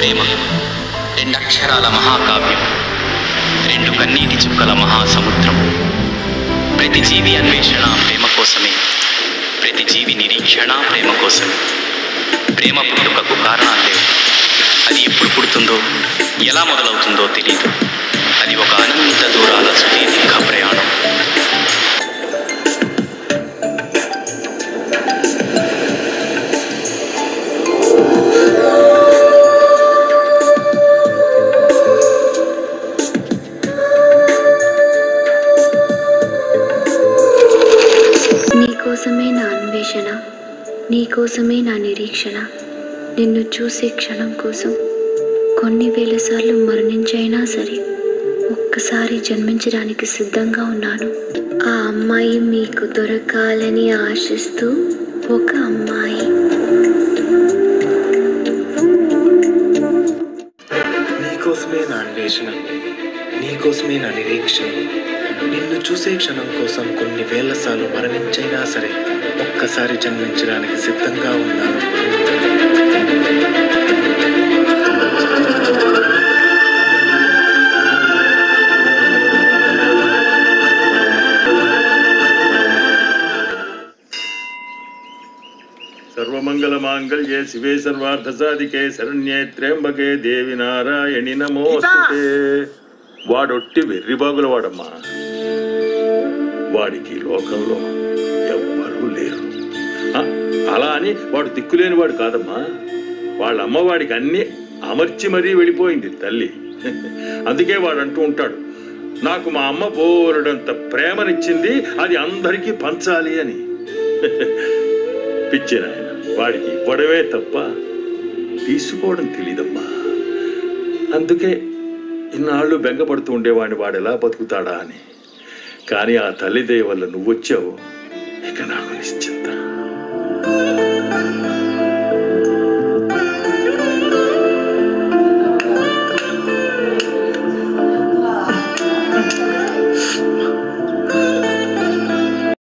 ప్రేమ రెండక్షరాల మహాకావ్యం, రెండు కన్నీటి చుక్కల మహాసముద్రం. ప్రతి జీవి అన్వేషణ ప్రేమ కోసమే, ప్రతి జీవి నిరీక్షణ ప్రేమ కోసమే. ప్రేమ పుట్టుకకు కారణాలు లేవు. అది ఎప్పుడు పుడుతుందో, ఎలా మొదలవుతుందో తెలియదు. అది ఒక అనంత దూరాల సుదీర్ఘ ప్రయాణం. నీకోసమే నా అన్వేషణ, నీకోసమే నా నిరీక్షణ. నిన్ను చూసే క్షణం కోసం కొన్ని వేల సార్లు మరణించైనా సరే ఒక్కసారి జన్మించడానికి సిద్ధంగా ఉన్నాను. ఆ అమ్మాయి మీకు దొరకాలని ఆశిస్తూ ఒక అమ్మాయి. నీకోసమే నా అన్వేషణ, నీకోసమే నా నిరీక్షణ. నిన్ను చూసే క్షణం కోసం కొన్ని వేల సార్లు మరణించైనా సరే ఒక్కసారి జన్మించడానికి సిద్ధంగా ఉన్నాను. సర్వమంగళ మాంగళ్యే శివే సర్వార్థసాధికే శరణ్యే త్ర్యంబకే దేవి నారాయణి నమోస్తుతే. వాడొట్టి వెర్రిబాగుల వాడమ్మా. వాడికి లోకంలో ఎవ్వరూ లేరు. అలా అని వాడు దిక్కులేని వాడు కాదమ్మా. వాళ్ళ అమ్మవాడికి అన్నీ అమర్చి మరీ వెళ్ళిపోయింది తల్లి. అందుకే వాడు అంటూ ఉంటాడు, నాకు మా అమ్మ బోలెడంత ప్రేమనిచ్చింది, అది అందరికీ పంచాలి అని. పిచ్చిన ఆయన, వాడికి ఇవ్వడమే తప్ప తీసుకోవడం తెలీదమ్మా. అందుకే ఇన్నాళ్ళు బెంగపడుతూ ఉండేవాడిని వాడు ఎలా బతుకుతాడా అని. కానీ ఆ తల్లిదయ వల్ల నువ్వొచ్చావు, ఇక నాకు నిశ్చింత.